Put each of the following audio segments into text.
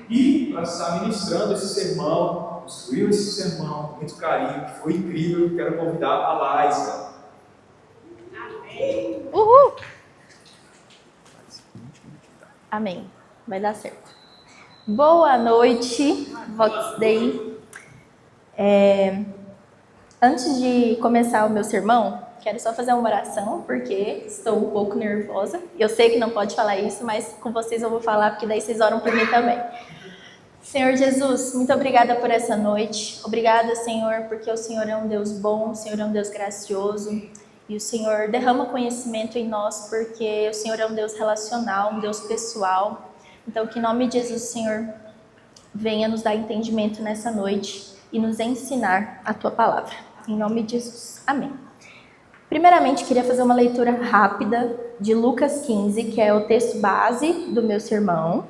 E para estar ministrando esse sermão, construiu esse sermão com muito carinho, que foi incrível, quero convidar a Laísa. Amém. Uhul! Amém. Vai dar certo. Boa noite, Vox Day. Antes de começar o meu sermão, quero só fazer uma oração, porque estou um pouco nervosa. Eu sei que não pode falar isso, mas com vocês eu vou falar, porque daí vocês oram por mim também. Senhor Jesus, muito obrigada por essa noite. Obrigada, Senhor, porque o Senhor é um Deus bom, o Senhor é um Deus gracioso. E o Senhor derrama conhecimento em nós, porque o Senhor é um Deus relacional, um Deus pessoal. Então, que em nome de Jesus, Senhor, venha nos dar entendimento nessa noite e nos ensinar a Tua palavra. Em nome de Jesus. Amém. Primeiramente, queria fazer uma leitura rápida de Lucas 15, que é o texto base do meu sermão.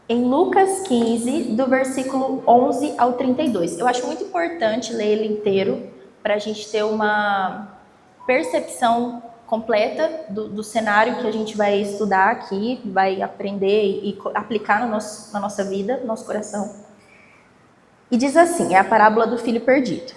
Em Lucas 15, do versículo 11 ao 32. Eu acho muito importante ler ele inteiro, para a gente ter uma percepção completa do cenário que a gente vai estudar aqui, vai aprender e aplicar na nossa vida, no nosso coração. E diz assim, é a parábola do filho perdido.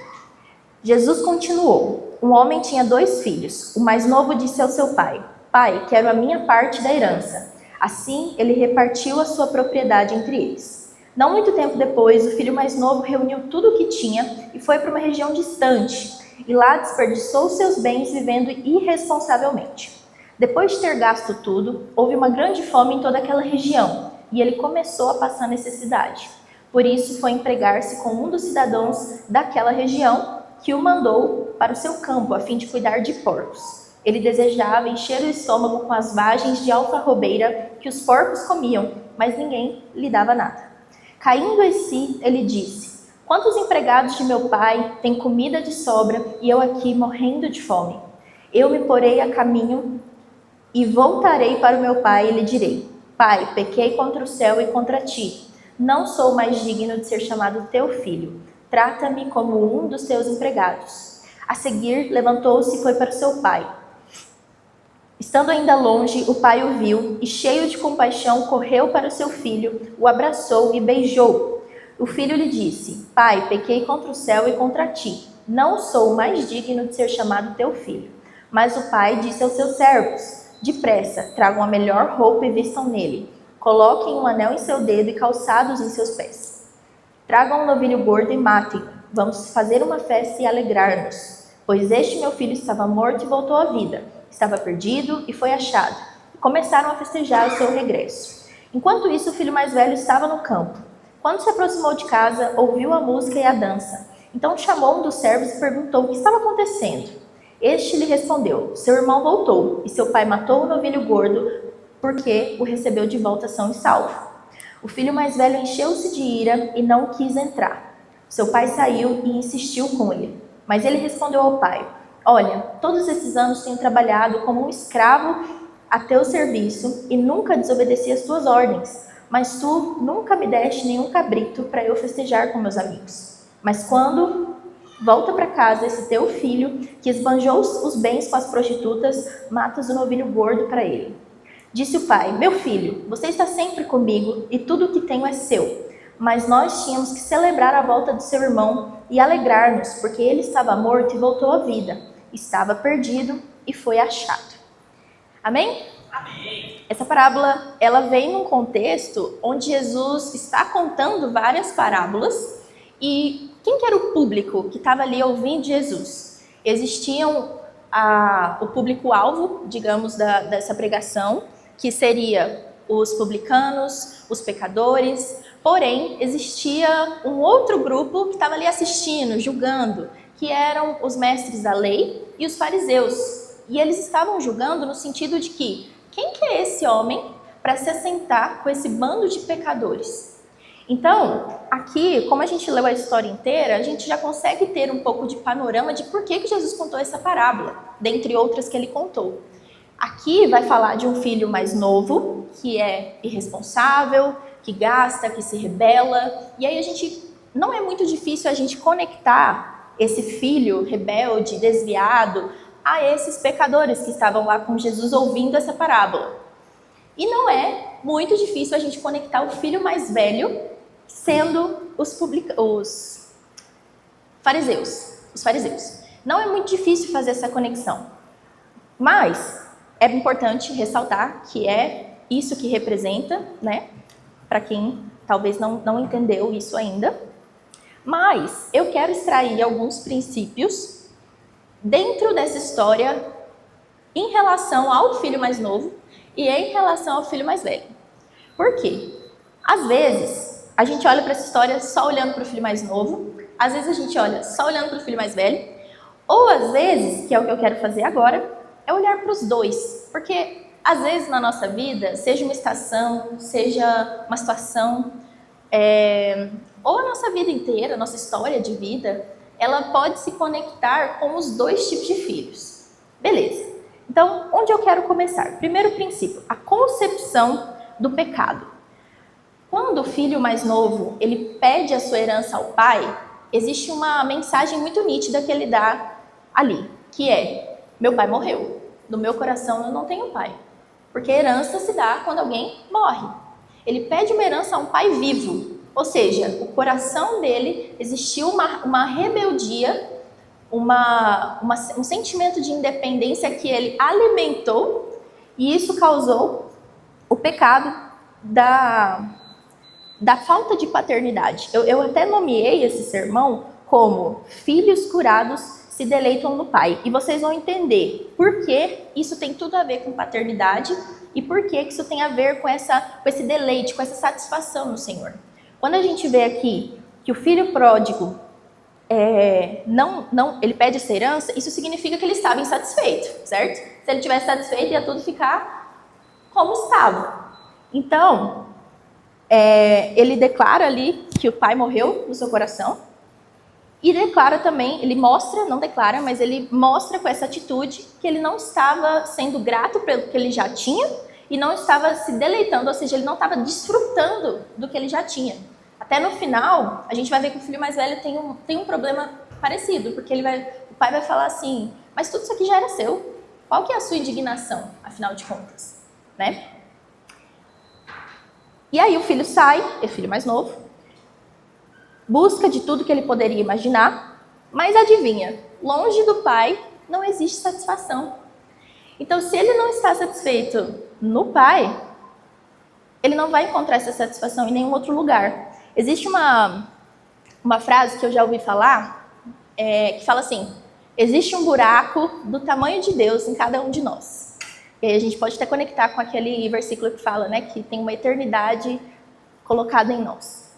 Jesus continuou, um homem tinha 2 filhos. O mais novo disse ao seu pai, pai, quero a minha parte da herança. Assim, ele repartiu a sua propriedade entre eles. Não muito tempo depois, o filho mais novo reuniu tudo o que tinha e foi para uma região distante. E lá desperdiçou seus bens vivendo irresponsavelmente. Depois de ter gasto tudo, houve uma grande fome em toda aquela região e ele começou a passar necessidade. Por isso, foi empregar-se com um dos cidadãos daquela região que o mandou para o seu campo a fim de cuidar de porcos. Ele desejava encher o estômago com as vagens de alfarrobeira que os porcos comiam, mas ninguém lhe dava nada. Caindo em si, ele disse, quantos empregados de meu pai têm comida de sobra e eu aqui morrendo de fome? Eu me porei a caminho e voltarei para o meu pai e lhe direi, pai, pequei contra o céu e contra ti. Não sou mais digno de ser chamado teu filho. Trata-me como um dos teus empregados. A seguir, levantou-se e foi para o seu pai. Estando ainda longe, o pai o viu e, cheio de compaixão, correu para o seu filho, o abraçou e beijou. O filho lhe disse, pai, pequei contra o céu e contra ti. Não sou mais digno de ser chamado teu filho. Mas o pai disse aos seus servos, depressa, tragam a melhor roupa e vistam nele. Coloquem um anel em seu dedo e calçados em seus pés. Tragam um novilho gordo e matem-no. Vamos fazer uma festa e alegrar-nos. Pois este meu filho estava morto e voltou à vida. Estava perdido e foi achado. Começaram a festejar o seu regresso. Enquanto isso, o filho mais velho estava no campo. Quando se aproximou de casa, ouviu a música e a dança. Então chamou um dos servos e perguntou o que estava acontecendo. Este lhe respondeu, seu irmão voltou e seu pai matou o novilho gordo porque o recebeu de volta são e salvo. O filho mais velho encheu-se de ira e não quis entrar. Seu pai saiu e insistiu com ele. Mas ele respondeu ao pai, olha, todos esses anos tenho trabalhado como um escravo a teu serviço e nunca desobedeci às tuas ordens, mas tu nunca me deste nenhum cabrito para eu festejar com meus amigos. Mas quando volta para casa esse teu filho, que esbanjou os bens com as prostitutas, matas o novilho gordo para ele. Disse o pai, meu filho, você está sempre comigo e tudo o que tenho é seu. Mas nós tínhamos que celebrar a volta do seu irmão e alegrar-nos, porque ele estava morto e voltou à vida. Estava perdido e foi achado. Amém? Amém. Essa parábola, ela vem num contexto onde Jesus está contando várias parábolas e quem que era o público que estava ali ouvindo Jesus? Existiam o público-alvo, digamos, dessa pregação, que seria os publicanos, os pecadores, porém, existia um outro grupo que estava ali assistindo, julgando, que eram os mestres da lei e os fariseus. E eles estavam julgando no sentido de que, quem que é esse homem para se assentar com esse bando de pecadores? Então, aqui, como a gente leu a história inteira, a gente já consegue ter um pouco de panorama de por que Jesus contou essa parábola, dentre outras que ele contou. Aqui vai falar de um filho mais novo, que é irresponsável, que gasta, que se rebela. E aí não é muito difícil a gente conectar esse filho rebelde, desviado, a esses pecadores que estavam lá com Jesus ouvindo essa parábola. E não é muito difícil a gente conectar o filho mais velho sendo os fariseus. Os fariseus. Não é muito difícil fazer essa conexão. Mas é importante ressaltar que é isso que representa, né? Para quem talvez não entendeu isso ainda. Mas eu quero extrair alguns princípios dentro dessa história em relação ao filho mais novo e em relação ao filho mais velho. Por quê? Às vezes, a gente olha para essa história só olhando para o filho mais novo, às vezes a gente olha só olhando para o filho mais velho, ou às vezes, que é o que eu quero fazer agora, é olhar para os dois. Porque às vezes na nossa vida, seja uma estação, seja uma situação, ou a nossa vida inteira, a nossa história de vida, ela pode se conectar com os dois tipos de filhos. Beleza. Então, onde eu quero começar? Primeiro princípio, a concepção do pecado. Quando o filho mais novo, ele pede a sua herança ao pai, existe uma mensagem muito nítida que ele dá ali, que é: meu pai morreu, no meu coração eu não tenho pai. Porque herança se dá quando alguém morre. Ele pede uma herança a um pai vivo, ou seja, o coração dele existiu uma rebeldia, um sentimento de independência que ele alimentou, e isso causou o pecado da falta de paternidade. Eu até nomeei esse sermão como Filhos Curados se Deleitam no Pai. E vocês vão entender por que isso tem tudo a ver com paternidade e por que isso tem a ver com esse deleite, com essa satisfação no Senhor. Quando a gente vê aqui que o filho pródigo ele pede essa herança, isso significa que ele estava insatisfeito, certo? Se ele tivesse satisfeito, ia tudo ficar como estava. Então, ele declara ali que o pai morreu no seu coração, e declara também, ele mostra com essa atitude que ele não estava sendo grato pelo que ele já tinha e não estava se deleitando, ou seja, ele não estava desfrutando do que ele já tinha. Até no final, a gente vai ver que o filho mais velho tem um problema parecido, porque o pai vai falar assim: mas tudo isso aqui já era seu, qual que é a sua indignação, afinal de contas, né? E aí o filho sai, é o filho mais novo, busca de tudo que ele poderia imaginar, mas adivinha, longe do pai não existe satisfação. Então, se ele não está satisfeito no pai, ele não vai encontrar essa satisfação em nenhum outro lugar. Existe uma frase que eu já ouvi falar, que fala assim: existe um buraco do tamanho de Deus em cada um de nós. E aí a gente pode até conectar com aquele versículo que fala, né, que tem uma eternidade colocada em nós.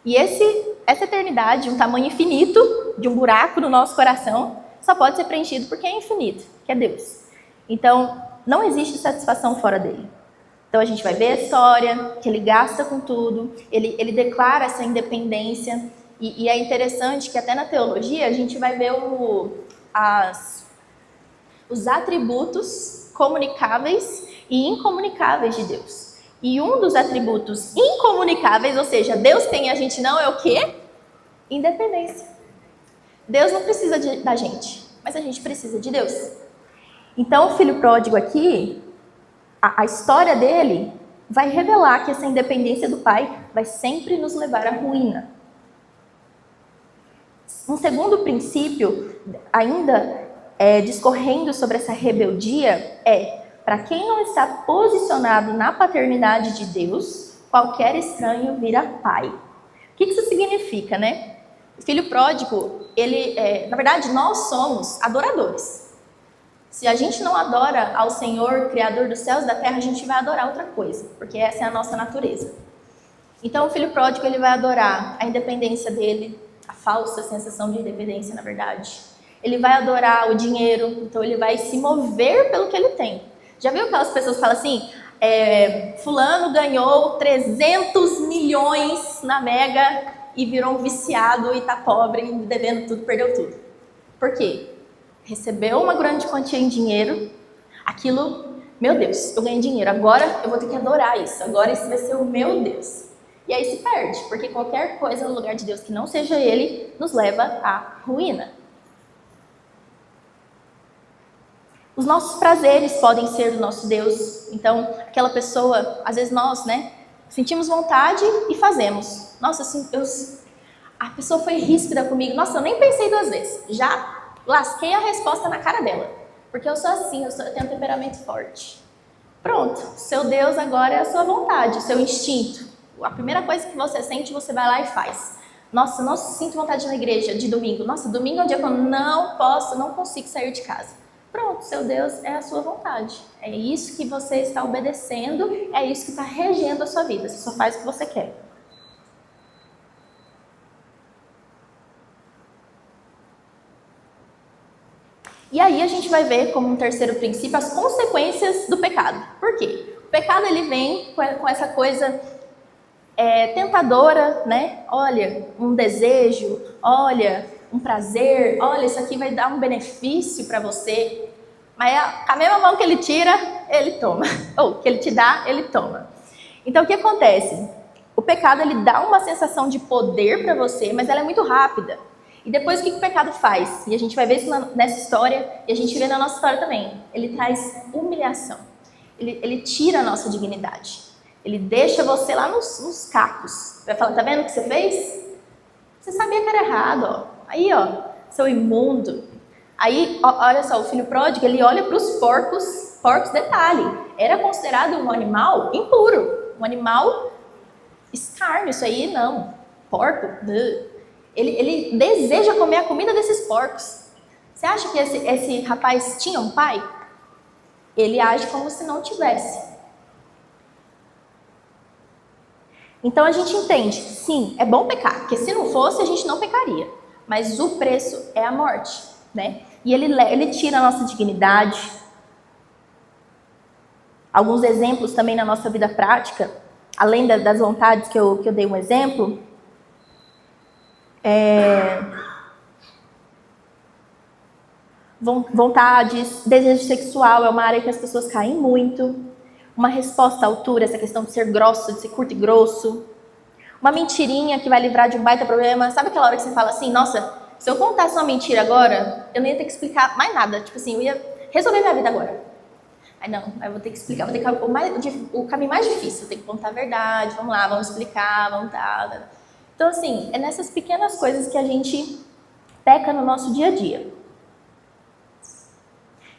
E essa eternidade, um tamanho infinito, de um buraco no nosso coração, só pode ser preenchido porque é infinito, que é Deus. Então, não existe satisfação fora dele. Então, a gente vai ver a história, que ele gasta com tudo, ele declara essa independência, e é interessante que até na teologia a gente vai ver os atributos comunicáveis e incomunicáveis de Deus. E um dos atributos incomunicáveis, ou seja, Deus tem e a gente não, é o quê? Independência. Deus não precisa da gente, mas a gente precisa de Deus. Então, o filho pródigo aqui, a história dele vai revelar que essa independência do pai vai sempre nos levar à ruína. Um segundo princípio, ainda discorrendo sobre essa rebeldia, para quem não está posicionado na paternidade de Deus, qualquer estranho vira pai. O que isso significa, né? O filho pródigo, na verdade, nós somos adoradores. Se a gente não adora ao Senhor, Criador dos céus e da terra, a gente vai adorar outra coisa, porque essa é a nossa natureza. Então, o filho pródigo, ele vai adorar a independência dele, a falsa sensação de independência, na verdade. Ele vai adorar o dinheiro, então ele vai se mover pelo que ele tem. Já viu aquelas pessoas que falam assim: fulano ganhou 300 milhões na Mega e virou um viciado e tá pobre, devendo tudo, perdeu tudo. Por quê? Recebeu uma grande quantia em dinheiro, aquilo, meu Deus, eu ganhei dinheiro, agora eu vou ter que adorar isso, agora isso vai ser o meu Deus. E aí se perde, porque qualquer coisa no lugar de Deus que não seja Ele, nos leva à ruína. Os nossos prazeres podem ser do nosso Deus. Então, aquela pessoa, às vezes nós, né, sentimos vontade e fazemos. Nossa, assim, a pessoa foi ríspida comigo. Nossa, eu nem pensei 2 vezes. Já lasquei a resposta na cara dela. Porque eu sou assim, eu tenho um temperamento forte. Pronto, seu Deus agora é a sua vontade, o seu instinto. A primeira coisa que você sente, você vai lá e faz. Nossa, não sinto vontade de ir na igreja de domingo. Nossa, domingo é um dia que eu não posso, não consigo sair de casa. Pronto, seu Deus é a sua vontade. É isso que você está obedecendo, é isso que está regendo a sua vida. Você só faz o que você quer. E aí a gente vai ver como um terceiro princípio as consequências do pecado. Por quê? O pecado ele vem com essa coisa tentadora, né? Olha, um desejo, olha, um prazer, olha, isso aqui vai dar um benefício para você. Mas com a mesma mão que ele tira, ele toma. Ou que ele te dá, ele toma. Então o que acontece? O pecado ele dá uma sensação de poder para você, mas ela é muito rápida. E depois o que o pecado faz? E a gente vai ver isso nessa história, e a gente vê na nossa história também. Ele traz humilhação. Ele tira a nossa dignidade. Ele deixa você lá nos cacos. Vai falar, tá vendo o que você fez? Você sabia que era errado, ó. Aí, ó, seu imundo. Aí, olha só, o filho pródigo, ele olha para os porcos. Porcos, detalhe, era considerado um animal impuro. Um animal escárnio, isso aí não. Porco, Ele deseja comer a comida desses porcos. Você acha que esse rapaz tinha um pai? Ele age como se não tivesse. Então a gente entende, sim, é bom pecar, porque se não fosse a gente não pecaria. Mas o preço é a morte, né? E ele tira a nossa dignidade. Alguns exemplos também na nossa vida prática, além das vontades que eu dei um exemplo. Vontades, desejo sexual é uma área que as pessoas caem muito. Uma resposta à altura, essa questão de ser grosso, de ser curto e grosso. Uma mentirinha que vai livrar de um baita problema. Sabe aquela hora que você fala assim, nossa, se eu contasse uma mentira agora, eu não ia ter que explicar mais nada. Tipo assim, eu ia resolver minha vida agora. Aí não, eu vou ter que explicar, vou ter que o caminho mais difícil, eu tenho que contar a verdade, vamos lá, vamos explicar, vamos dar. Então assim, é nessas pequenas coisas que a gente peca no nosso dia a dia.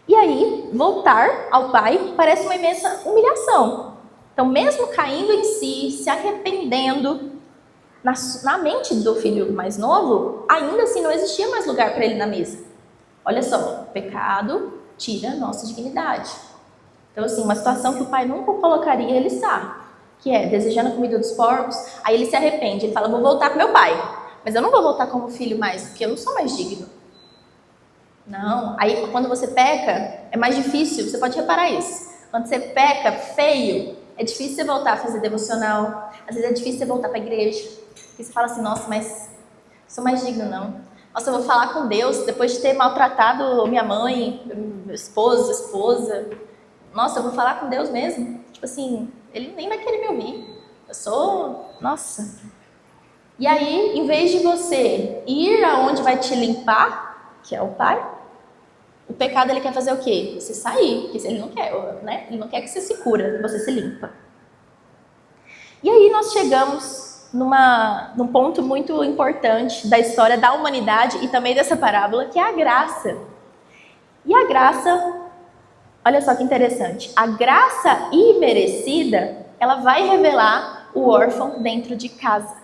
E aí, voltar ao pai parece uma imensa humilhação. Então, mesmo caindo em si, se arrependendo, na mente do filho mais novo, ainda assim não existia mais lugar para ele na mesa. Olha só, o pecado tira a nossa dignidade. Então, assim, uma situação que o pai nunca colocaria, ele está. Que é, desejando a comida dos porcos, aí ele se arrepende, ele fala, vou voltar para meu pai. Mas eu não vou voltar como filho mais, porque eu não sou mais digno. Não, aí quando você peca, é mais difícil, você pode reparar isso. Quando você peca feio, é difícil você voltar a fazer devocional. Às vezes é difícil você voltar para a igreja. Porque você fala assim, nossa, mas sou mais digno não. Nossa, eu vou falar com Deus depois de ter maltratado minha mãe, meu esposa. Nossa, eu vou falar com Deus mesmo. Tipo assim, ele nem vai querer me ouvir. Nossa. E aí, em vez de você ir aonde vai te limpar, que é o pai, o pecado ele quer fazer o quê? Você sair, porque ele não quer, né? Ele não quer que você se cura, que você se limpa. E aí nós chegamos num ponto muito importante da história da humanidade e também dessa parábola, que é a graça. E a graça, olha só que interessante, a graça imerecida, ela vai revelar o órfão dentro de casa.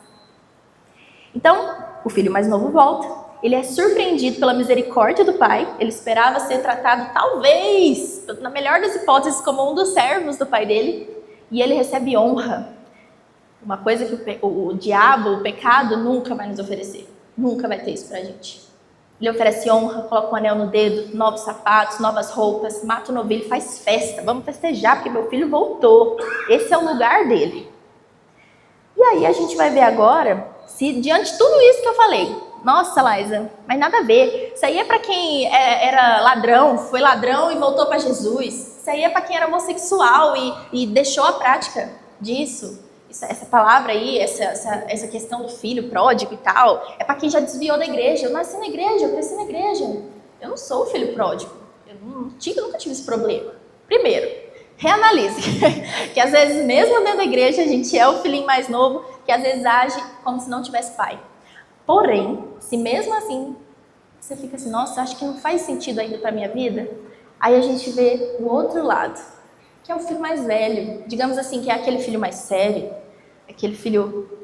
Então, o filho mais novo volta. Ele é surpreendido pela misericórdia do pai. Ele esperava ser tratado, talvez, na melhor das hipóteses, como um dos servos do pai dele. E ele recebe honra. Uma coisa que o diabo, o pecado, nunca vai nos oferecer. Nunca vai ter isso pra gente. Ele oferece honra, coloca um anel no dedo, novos sapatos, novas roupas, mata o novilho, faz festa. Vamos festejar, porque meu filho voltou. Esse é o lugar dele. E aí a gente vai ver agora, se diante de tudo isso que eu falei, nossa, Laísa, mas nada a ver. Isso aí é para quem era ladrão, foi ladrão e voltou para Jesus. Isso aí é para quem era homossexual e deixou a prática disso. Essa palavra aí, essa questão do filho pródigo e tal, é para quem já desviou da igreja. Eu nasci na igreja, eu cresci na igreja. Eu não sou o filho pródigo. nunca tive esse problema. Primeiro, reanalise. Que às vezes, mesmo dentro da igreja, a gente é o filhinho mais novo, que às vezes age como se não tivesse pai. Porém, se mesmo assim, você fica assim, nossa, acho que não faz sentido ainda para minha vida, aí a gente vê o outro lado, que é o filho mais velho. Digamos assim, que é aquele filho mais sério, aquele filho...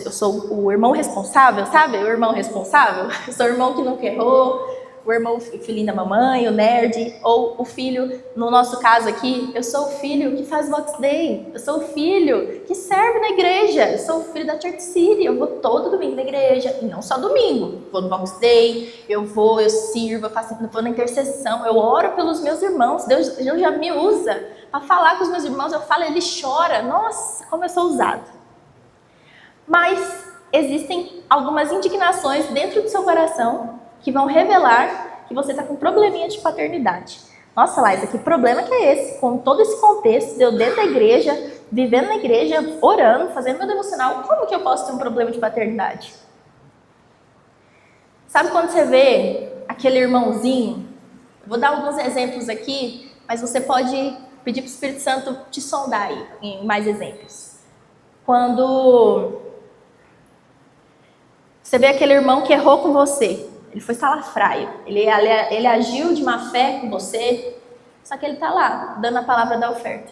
Eu sou o irmão responsável, sabe? O irmão responsável. Eu sou o irmão que nunca errou, o irmão, o filhinho da mamãe, o nerd, ou o filho, no nosso caso aqui, eu sou o filho que faz Box Day, eu sou o filho que serve na igreja, eu sou o filho da Church City, eu vou todo domingo na igreja, e não só domingo, vou no Box Day, eu sirvo, eu vou na intercessão, eu oro pelos meus irmãos, Deus já me usa para falar com os meus irmãos, eu falo, ele chora, nossa, como eu sou usado. Mas existem algumas indignações dentro do seu coração que vão revelar que você está com um probleminha de paternidade. Nossa, Laísa, que problema que é esse? Com todo esse contexto, de eu dentro da igreja, vivendo na igreja, orando, fazendo meu devocional, como que eu posso ter um problema de paternidade? Sabe quando você vê aquele irmãozinho? Eu vou dar alguns exemplos aqui, mas você pode pedir para o Espírito Santo te sondar aí em mais exemplos. Quando você vê aquele irmão que errou com você, ele foi salafraio, ele agiu de má fé com você, só que ele está lá, dando a palavra da oferta.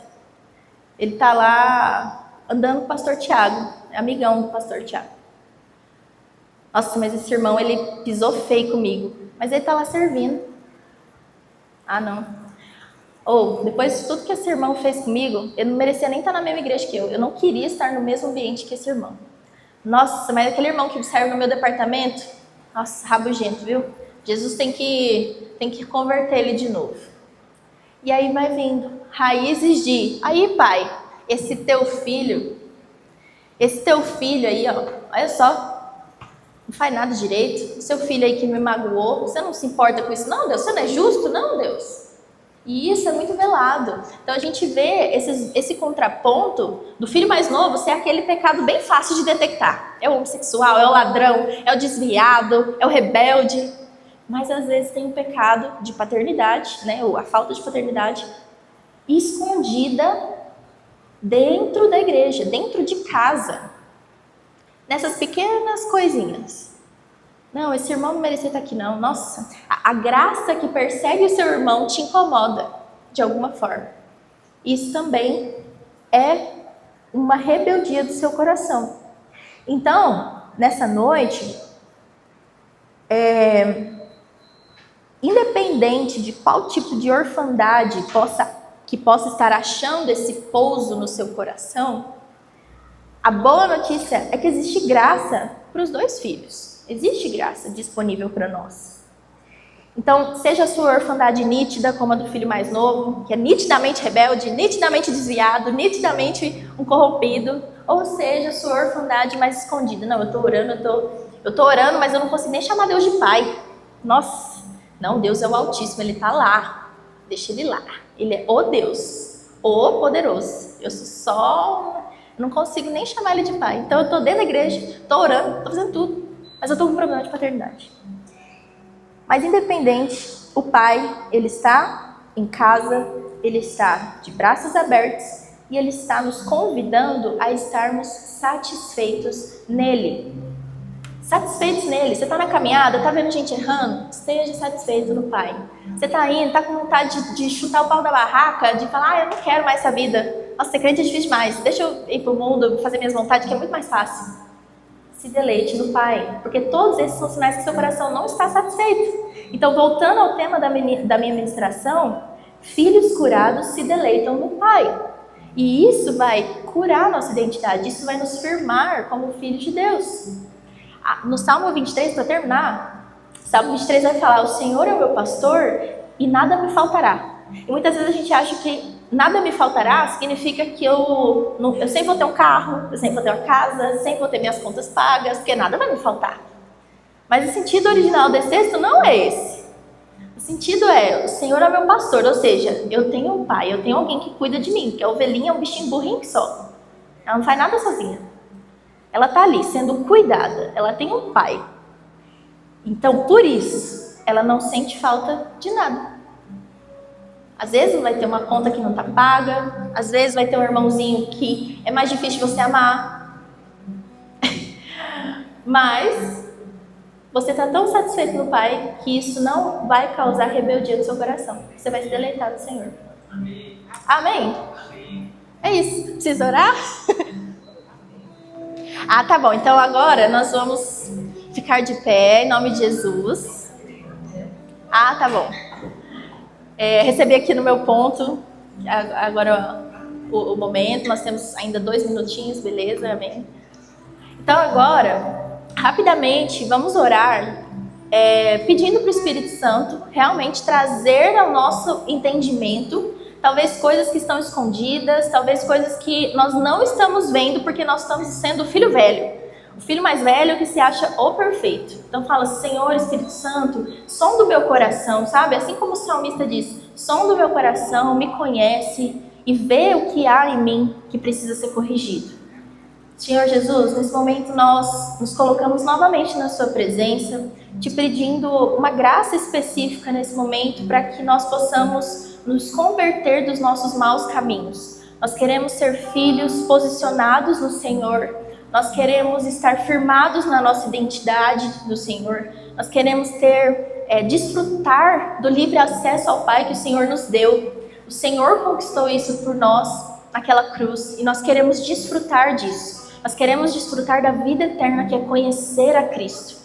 Ele está lá andando com o pastor Tiago, é amigão do pastor Tiago. Nossa, mas esse irmão, ele pisou feio comigo, mas ele está lá servindo. Ah, não. Ou, depois de tudo que esse irmão fez comigo, eu não merecia nem estar na mesma igreja que eu não queria estar no mesmo ambiente que esse irmão. Nossa, mas aquele irmão que serve no meu departamento, nossa, rabugento, viu? Jesus tem que converter ele de novo. E aí vai vindo raízes de, aí pai, esse teu filho aí, ó, olha só, não faz nada direito, o seu filho aí que me magoou, você não se importa com isso? Não, Deus, você não é justo? Não, Deus. E isso é muito velado. Então a gente vê esse contraponto do filho mais novo ser aquele pecado bem fácil de detectar. É o homossexual, é o ladrão, é o desviado, é o rebelde. Mas às vezes tem um pecado de paternidade, né? Ou a falta de paternidade escondida dentro da igreja, dentro de casa. Nessas pequenas coisinhas. Não, esse irmão não merecia estar aqui não. Nossa, a graça que persegue o seu irmão te incomoda de alguma forma. Isso também é uma rebeldia do seu coração. Então, nessa noite, independente de qual tipo de orfandade que possa estar achando esse pouso no seu coração, a boa notícia é que existe graça para os dois filhos. Existe graça disponível para nós. Então, seja a sua orfandade nítida, como a do filho mais novo, que é nitidamente rebelde, nitidamente desviado, nitidamente um corrompido, ou seja a sua orfandade mais escondida. Não, eu tô orando, mas eu não consigo nem chamar Deus de pai. Nossa, não, Deus é o Altíssimo, Ele está lá. Deixa Ele lá. Ele é o Deus, o poderoso. Eu sou só... Eu não consigo nem chamar Ele de pai. Então, eu estou dentro da igreja, estou orando, estou fazendo tudo. Mas eu estou com um problema de paternidade. Mas independente, o pai, ele está em casa, ele está de braços abertos e ele está nos convidando a estarmos satisfeitos nele. Satisfeitos nele. Você está na caminhada, está vendo gente errando? Esteja satisfeito no pai. Você está indo, está com vontade de chutar o pau da barraca, de falar, eu não quero mais essa vida. Nossa, ser crente é difícil demais. Deixa eu ir para o mundo, fazer minhas vontades, que é muito mais fácil. Se deleite no Pai, porque todos esses são sinais que seu coração não está satisfeito. Então, voltando ao tema da minha ministração, filhos curados se deleitam no Pai. E isso vai curar a nossa identidade, isso vai nos firmar como filhos de Deus. No Salmo 23, para terminar, Salmo 23 vai falar, o Senhor é o meu pastor e nada me faltará. E muitas vezes a gente acha que nada me faltará significa que eu sempre vou ter um carro, eu sempre vou ter uma casa, sempre vou ter minhas contas pagas, porque nada vai me faltar. Mas o sentido original desse texto não é esse. O sentido é, o Senhor é meu pastor, ou seja, eu tenho um pai, eu tenho alguém que cuida de mim, que a ovelhinha é um bichinho burrinho que só. Ela não faz nada sozinha. Ela está ali sendo cuidada, ela tem um pai. Então, por isso, ela não sente falta de nada. Às vezes vai ter uma conta que não está paga, às vezes vai ter um irmãozinho que é mais difícil você amar. Mas você está tão satisfeito no Pai que isso não vai causar rebeldia no seu coração. Você vai se deleitar no Senhor. Amém? É isso. Precisa orar? Ah, tá bom. Então agora nós vamos ficar de pé em nome de Jesus. Ah, tá bom. Recebi aqui no meu ponto agora o momento. Nós temos ainda 2 minutinhos, beleza? Amém? Então agora, rapidamente, vamos orar pedindo para o Espírito Santo realmente trazer ao nosso entendimento talvez coisas que estão escondidas, talvez coisas que nós não estamos vendo porque nós estamos sendo o filho velho. O filho mais velho que se acha o perfeito. Então fala, Senhor Espírito Santo, som do meu coração, sabe? Assim como o salmista diz, som do meu coração, me conhece e vê o que há em mim que precisa ser corrigido. Senhor Jesus, nesse momento nós nos colocamos novamente na sua presença, te pedindo uma graça específica nesse momento para que nós possamos nos converter dos nossos maus caminhos. Nós queremos ser filhos posicionados no Senhor. Nós queremos estar firmados na nossa identidade do Senhor. Nós queremos desfrutar do livre acesso ao Pai que o Senhor nos deu. O Senhor conquistou isso por nós naquela cruz e nós queremos desfrutar disso. Nós queremos desfrutar da vida eterna que é conhecer a Cristo.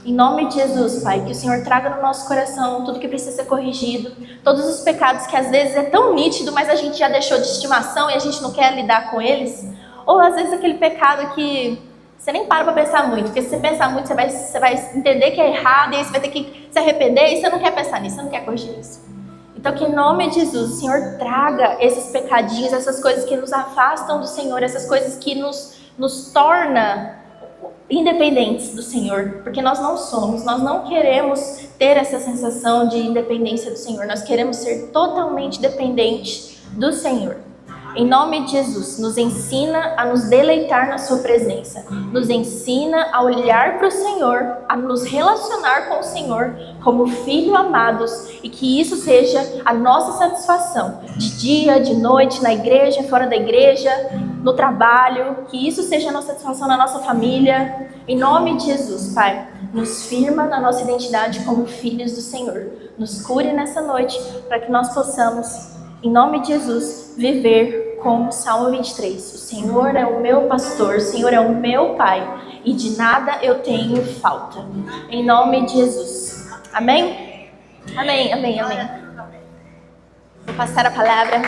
Em nome de Jesus, Pai, que o Senhor traga no nosso coração tudo que precisa ser corrigido, todos os pecados que às vezes é tão nítido, mas a gente já deixou de estimação e a gente não quer lidar com eles. Ou às vezes aquele pecado que você nem para pensar muito, porque se você pensar muito, você vai entender que é errado, e aí você vai ter que se arrepender, e você não quer pensar nisso, você não quer corrigir isso. Então que em nome de Jesus, o Senhor traga esses pecadinhos, essas coisas que nos afastam do Senhor, essas coisas que nos torna independentes do Senhor, porque nós não queremos ter essa sensação de independência do Senhor, nós queremos ser totalmente dependentes do Senhor. Em nome de Jesus, nos ensina a nos deleitar na sua presença, nos ensina a olhar para o Senhor, a nos relacionar com o Senhor como filhos amados e que isso seja a nossa satisfação de dia, de noite, na igreja, fora da igreja, no trabalho, que isso seja a nossa satisfação na nossa família. Em nome de Jesus, Pai, nos firma na nossa identidade como filhos do Senhor. Nos cure nessa noite para que nós possamos, em nome de Jesus, viver como Salmo 23. O Senhor é o meu pastor, o Senhor é o meu Pai, e de nada eu tenho falta. Em nome de Jesus. Amém? Amém, amém, amém. Vou passar a palavra